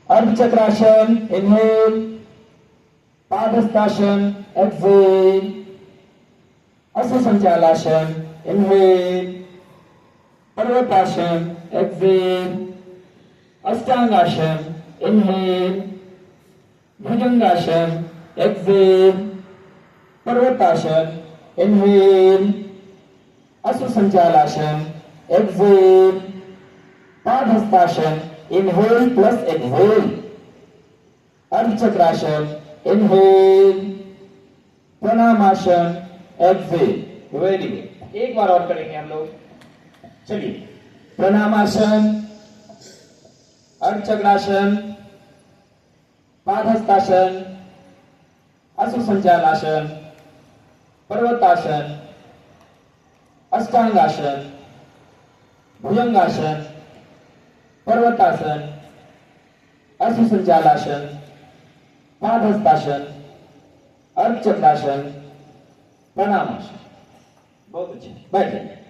Ardhachakrasana, inhale, पादहस्तासन, exhale, अश्वसंचालासन, inhale, पर्वतासन, एक्सेल, अष्टांगासन, इनहेल, भुजंगासन, एक्सेल, पर्वतासन, इनहेल, अश्वसंचालासन, एक्सेल, पादहस्तासन, इनहेल प्लस एक्सेल, अर्धचक्रासन, इनहेल, प्रणामासन, एक्सेल। Very good. एक बार और करेंगे हम लोग। चलिए, प्रणामासन, अर्धचक्रासन, पादहस्तासन, अश्वसंचालासन, पर्वतासन, अष्टांगासन, भुजंगासन, पर्वतासन, अश्वसंचालासन, पादहस्तासन, अर्धचक्रासन, प्रणामासन। बहुत अच्छे, बैठ जाइए।